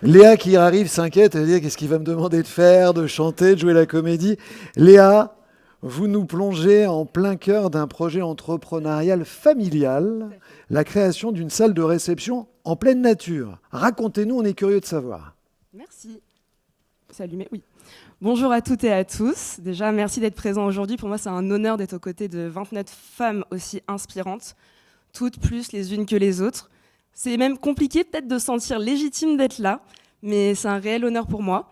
Léa qui arrive s'inquiète, elle dit qu'est-ce qu'il va me demander de faire, de chanter, de jouer la comédie. Léa, vous nous plongez en plein cœur d'un projet entrepreneurial familial, la création d'une salle de réception en pleine nature. Racontez-nous, on est curieux de savoir. Merci. C'est allumé, oui. Bonjour à toutes et à tous. Déjà, merci d'être présents aujourd'hui. Pour moi, c'est un honneur d'être aux côtés de 29 femmes aussi inspirantes, toutes plus les unes que les autres. C'est même compliqué peut-être de se sentir légitime d'être là, mais c'est un réel honneur pour moi.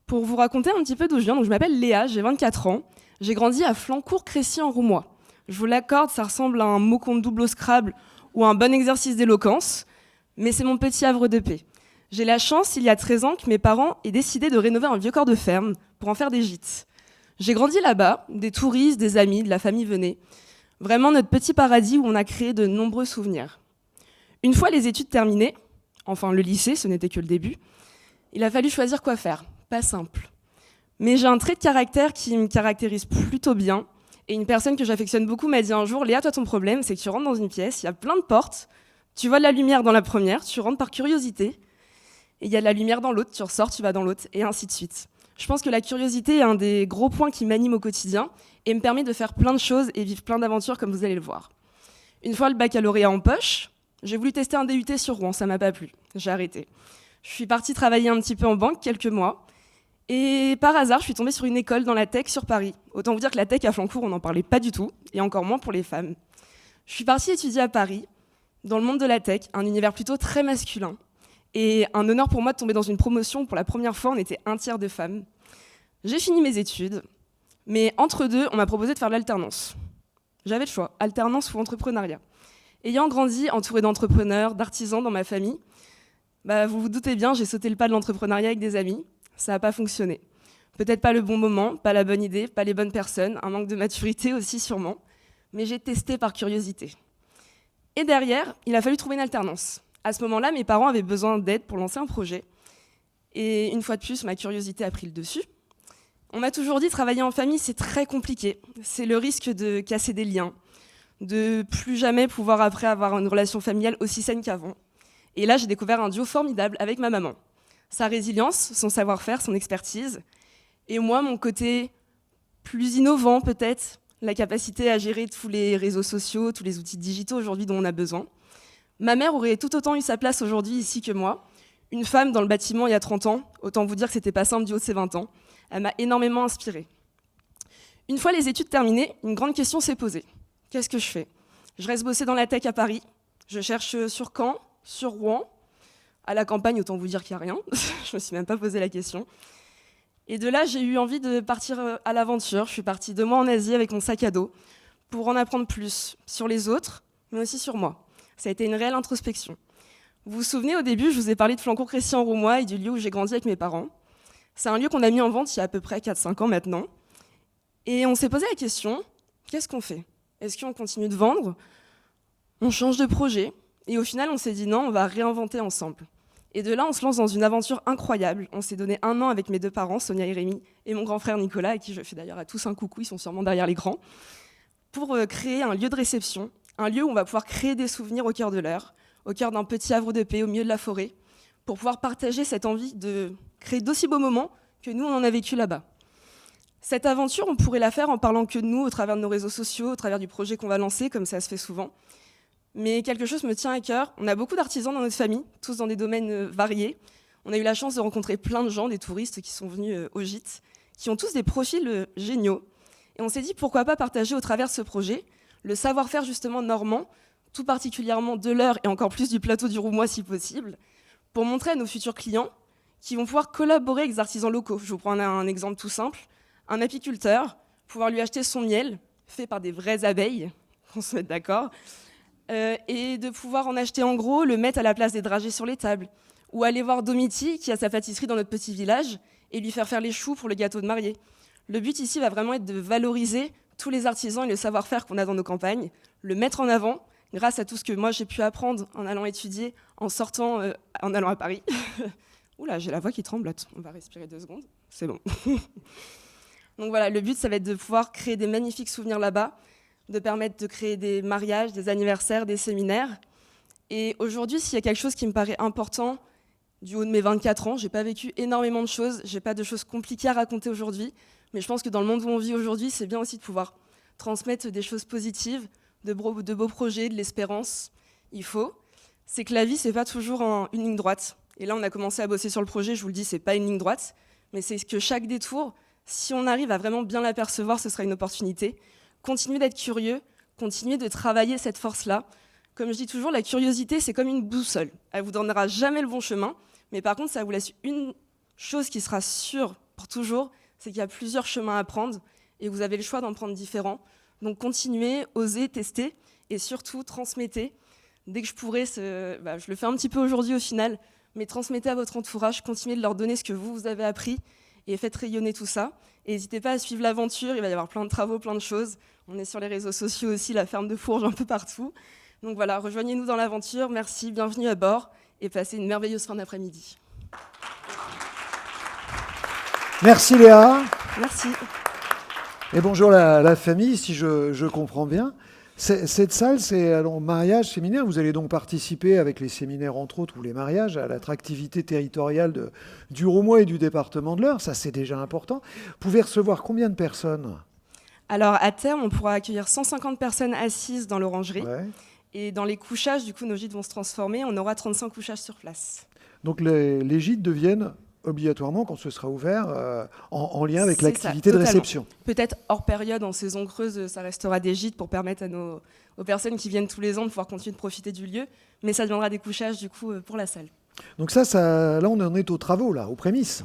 Pour vous raconter un petit peu d'où je viens, donc je m'appelle Léa, j'ai 24 ans. J'ai grandi à Flancourt-Crécy en Roumois. Je vous l'accorde, ça ressemble à un mot compte double au Scrabble ou à un bon exercice d'éloquence, mais c'est mon petit havre de paix. J'ai la chance, il y a 13 ans, que mes parents aient décidé de rénover un vieux corps de ferme pour en faire des gîtes. J'ai grandi là-bas, des touristes, des amis, de la famille venaient. Vraiment notre petit paradis où on a créé de nombreux souvenirs. Une fois les études terminées, enfin le lycée, ce n'était que le début, il a fallu choisir quoi faire. Pas simple. Mais j'ai un trait de caractère qui me caractérise plutôt bien. Et une personne que j'affectionne beaucoup m'a dit un jour, Léa, toi ton problème, c'est que tu rentres dans une pièce, il y a plein de portes, tu vois de la lumière dans la première, tu rentres par curiosité, et il y a de la lumière dans l'autre, tu ressors, tu vas dans l'autre, et ainsi de suite. Je pense que la curiosité est un des gros points qui m'anime au quotidien et me permet de faire plein de choses et vivre plein d'aventures comme vous allez le voir. Une fois le baccalauréat en poche, j'ai voulu tester un DUT sur Rouen, ça m'a pas plu, j'ai arrêté. Je suis partie travailler un petit peu en banque, quelques mois, et par hasard, je suis tombée sur une école dans la tech sur Paris. Autant vous dire que la tech à Flancourt, on n'en parlait pas du tout, et encore moins pour les femmes. Je suis partie étudier à Paris, dans le monde de la tech, un univers plutôt très masculin. Et un honneur pour moi de tomber dans une promotion où pour la première fois, on était un tiers de femmes. J'ai fini mes études, mais entre deux, on m'a proposé de faire l'alternance. J'avais le choix, alternance ou entrepreneuriat. Ayant grandi entourée d'entrepreneurs, d'artisans dans ma famille, vous vous doutez bien, j'ai sauté le pas de l'entrepreneuriat avec des amis. Ça n'a pas fonctionné. Peut-être pas le bon moment, pas la bonne idée, pas les bonnes personnes, un manque de maturité aussi sûrement, mais j'ai testé par curiosité. Et derrière, il a fallu trouver une alternance. À ce moment-là, mes parents avaient besoin d'aide pour lancer un projet. Et une fois de plus, ma curiosité a pris le dessus. On m'a toujours dit, travailler en famille, c'est très compliqué. C'est le risque de casser des liens, de plus jamais pouvoir après avoir une relation familiale aussi saine qu'avant. Et là, j'ai découvert un duo formidable avec ma maman. Sa résilience, son savoir-faire, son expertise. Et moi, mon côté plus innovant peut-être, la capacité à gérer tous les réseaux sociaux, tous les outils digitaux aujourd'hui dont on a besoin. Ma mère aurait tout autant eu sa place aujourd'hui ici que moi. Une femme dans le bâtiment il y a 30 ans, autant vous dire que c'était pas simple du haut de ses 20 ans. Elle m'a énormément inspirée. Une fois les études terminées, une grande question s'est posée. Qu'est-ce que je fais ? Je reste bosser dans la tech à Paris. Je cherche sur Caen, sur Rouen. À la campagne, autant vous dire qu'il n'y a rien. Je me suis même pas posé la question. Et de là, j'ai eu envie de partir à l'aventure. Je suis partie 2 mois en Asie avec mon sac à dos pour en apprendre plus sur les autres, mais aussi sur moi. Ça a été une réelle introspection. Vous vous souvenez, au début, je vous ai parlé de Flancourt-Crécy en Roumois et du lieu où j'ai grandi avec mes parents. C'est un lieu qu'on a mis en vente il y a à peu près 4-5 ans maintenant. Et on s'est posé la question, qu'est-ce qu'on fait ? Est-ce qu'on continue de vendre ? On change de projet ? Et au final, on s'est dit non, on va réinventer ensemble. Et de là, on se lance dans une aventure incroyable. On s'est donné 1 an avec mes 2 parents, Sonia et Rémi, et mon grand frère Nicolas, à qui je fais d'ailleurs à tous un coucou, ils sont sûrement derrière l'écran, pour créer un lieu de réception, un lieu où on va pouvoir créer des souvenirs au cœur de l'heure, au cœur d'un petit havre de paix, au milieu de la forêt, pour pouvoir partager cette envie de créer d'aussi beaux moments que nous, on en a vécu là-bas. Cette aventure, on pourrait la faire en parlant que de nous, au travers de nos réseaux sociaux, au travers du projet qu'on va lancer, comme ça se fait souvent. Mais quelque chose me tient à cœur. On a beaucoup d'artisans dans notre famille, tous dans des domaines variés. On a eu la chance de rencontrer plein de gens, des touristes qui sont venus au gîte, qui ont tous des profils géniaux. Et on s'est dit, pourquoi pas partager au travers de ce projet le savoir-faire justement normand, tout particulièrement de l'Eure et encore plus du plateau du Roumois si possible, pour montrer à nos futurs clients qui vont pouvoir collaborer avec des artisans locaux. Je vous prends un exemple tout simple. Un apiculteur, pouvoir lui acheter son miel, fait par des vraies abeilles, qu'on se mette d'accord, et de pouvoir en acheter en gros, le mettre à la place des dragées sur les tables. Ou aller voir Domiti, qui a sa pâtisserie dans notre petit village, et lui faire les choux pour le gâteau de mariée. Le but ici va vraiment être de valoriser tous les artisans et le savoir-faire qu'on a dans nos campagnes, le mettre en avant, grâce à tout ce que moi j'ai pu apprendre en allant étudier, en sortant, en allant à Paris. Oula, j'ai la voix qui tremblote. On va respirer 2 secondes. C'est bon. Donc voilà, le but, ça va être de pouvoir créer des magnifiques souvenirs là-bas, de permettre de créer des mariages, des anniversaires, des séminaires. Et aujourd'hui, s'il y a quelque chose qui me paraît important du haut de mes 24 ans. J'ai pas vécu énormément de choses, j'ai pas de choses compliquées à raconter aujourd'hui, mais je pense que dans le monde où on vit aujourd'hui, c'est bien aussi de pouvoir transmettre des choses positives, de beaux projets, de l'espérance. C'est que la vie, c'est pas toujours une ligne droite. Et là, on a commencé à bosser sur le projet, je vous le dis, c'est pas une ligne droite, mais c'est que chaque détour, si on arrive à vraiment bien l'apercevoir, ce sera une opportunité. Continuez d'être curieux, continuez de travailler cette force-là. Comme je dis toujours, la curiosité, c'est comme une boussole. Elle vous donnera jamais le bon chemin, mais par contre, ça vous laisse une chose qui sera sûre pour toujours, c'est qu'il y a plusieurs chemins à prendre et vous avez le choix d'en prendre différents. Donc continuez, osez, testez et surtout transmettez. Dès que je pourrai, je le fais un petit peu aujourd'hui au final, mais transmettez à votre entourage, continuez de leur donner ce que vous avez appris et faites rayonner tout ça. Et n'hésitez pas à suivre l'aventure, il va y avoir plein de travaux, plein de choses. On est sur les réseaux sociaux aussi, la ferme de Fourges un peu partout. Donc voilà, rejoignez-nous dans l'aventure, merci, bienvenue à bord et passez une merveilleuse fin d'après-midi. Merci Léa. Merci. Et bonjour la famille, si je comprends bien. Cette salle, c'est alors mariage, séminaire. Vous allez donc participer avec les séminaires, entre autres, ou les mariages, à l'attractivité territoriale du Roumois et du département de l'Eure. Ça, c'est déjà important. Vous pouvez recevoir combien de personnes ? Alors, à terme, on pourra accueillir 150 personnes assises dans l'orangerie. Ouais. Et dans les couchages, du coup, nos gîtes vont se transformer. On aura 35 couchages sur place. Donc, les gîtes deviennent obligatoirement, quand ce sera ouvert, en lien avec l'activité de réception. Peut-être hors période, en saison creuse, ça restera des gîtes pour permettre aux personnes qui viennent tous les ans de pouvoir continuer de profiter du lieu. Mais ça deviendra des couchages, du coup, pour la salle. Donc là, on en est aux travaux, là, aux prémices.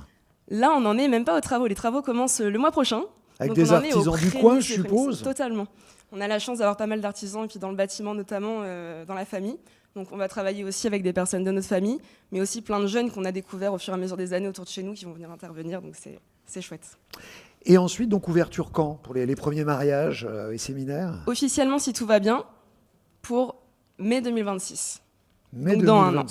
Là, on n'en est même pas aux travaux. Les travaux commencent le mois prochain. Avec donc des artisans du coin, je suppose. Totalement. On a la chance d'avoir pas mal d'artisans, et puis dans le bâtiment notamment, dans la famille. Donc on va travailler aussi avec des personnes de notre famille, mais aussi plein de jeunes qu'on a découverts au fur et à mesure des années autour de chez nous qui vont venir intervenir, donc c'est chouette. Et ensuite, donc ouverture quand pour les premiers mariages et séminaires ? Officiellement, si tout va bien, pour mai 2026. Mai donc 2026. Dans un an. Donc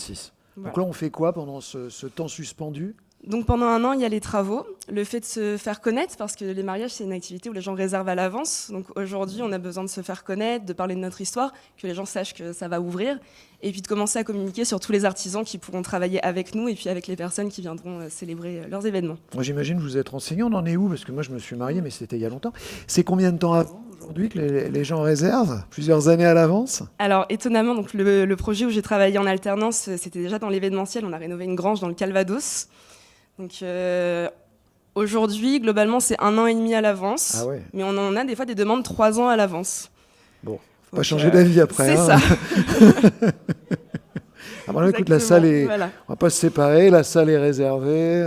Voilà. là, on fait quoi pendant ce temps suspendu ? Donc pendant un an, il y a les travaux, le fait de se faire connaître, parce que les mariages, c'est une activité où les gens réservent à l'avance. Donc aujourd'hui, on a besoin de se faire connaître, de parler de notre histoire, que les gens sachent que ça va ouvrir, et puis de commencer à communiquer sur tous les artisans qui pourront travailler avec nous, et puis avec les personnes qui viendront célébrer leurs événements. Moi, j'imagine que vous êtes renseigné. On en est où ? Parce que moi, je me suis marié, mais c'était il y a longtemps. C'est combien de temps avant aujourd'hui que les gens réservent ? Plusieurs années à l'avance ? Alors étonnamment, donc, le projet où j'ai travaillé en alternance, c'était déjà dans l'événementiel. On a rénové une grange dans le Calvados. Donc aujourd'hui, globalement, c'est 1 an et demi à l'avance. Ah ouais. Mais on en a des fois des demandes 3 ans à l'avance. Bon, faut pas changer d'avis après. C'est hein. ça. Ah bon, là, écoute, la salle est... Voilà. On va pas se séparer, la salle est réservée.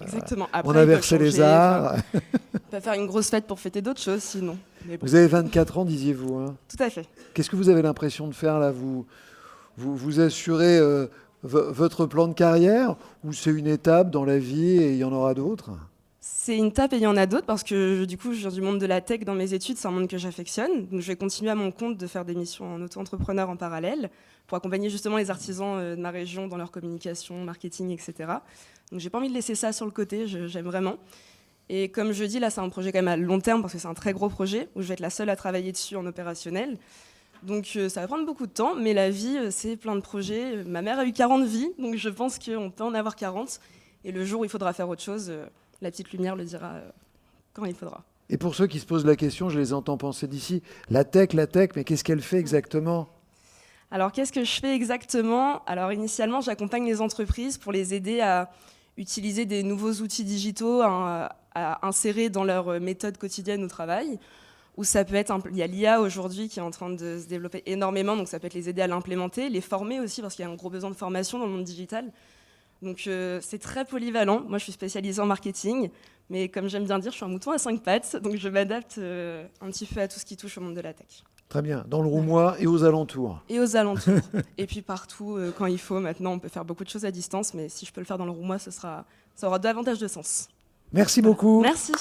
Exactement. Après, on a versé les arts. On peut faire une grosse fête pour fêter d'autres choses, sinon. Mais bon. Vous avez 24 ans, disiez-vous. Hein. Tout à fait. Qu'est-ce que vous avez l'impression de faire là ? Vous assurez votre plan de carrière ou c'est une étape dans la vie et il y en aura d'autres ? C'est une étape et il y en a d'autres parce que du coup, je viens du monde de la tech dans mes études, c'est un monde que j'affectionne. Donc je vais continuer à mon compte de faire des missions en auto-entrepreneur en parallèle pour accompagner justement les artisans de ma région dans leur communication, marketing, etc. Donc j'ai pas envie de laisser ça sur le côté, j'aime vraiment. Et comme je dis, là, c'est un projet quand même à long terme parce que c'est un très gros projet où je vais être la seule à travailler dessus en opérationnel. Donc ça va prendre beaucoup de temps, mais la vie, c'est plein de projets. Ma mère a eu 40 vies, donc je pense qu'on peut en avoir 40. Et le jour où il faudra faire autre chose, la petite lumière le dira quand il faudra. Et pour ceux qui se posent la question, je les entends penser d'ici, la tech, mais qu'est-ce qu'elle fait exactement ? Alors qu'est-ce que je fais exactement ? Alors initialement, j'accompagne les entreprises pour les aider à utiliser des nouveaux outils digitaux, à insérer dans leur méthode quotidienne au travail. Ou ça peut être, il y a l'IA aujourd'hui qui est en train de se développer énormément, donc ça peut être les aider à l'implémenter, les former aussi, parce qu'il y a un gros besoin de formation dans le monde digital. Donc c'est très polyvalent. Moi, je suis spécialisée en marketing, mais comme j'aime bien dire, je suis un mouton à 5 pattes, donc je m'adapte un petit peu à tout ce qui touche au monde de la tech. Très bien, dans le Roumois et aux alentours. Et aux alentours. Et puis partout, quand il faut. Maintenant, on peut faire beaucoup de choses à distance, mais si je peux le faire dans le Roumois, ça aura davantage de sens. Merci beaucoup. Merci.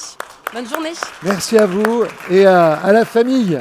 Bonne journée. Merci à vous et à la famille.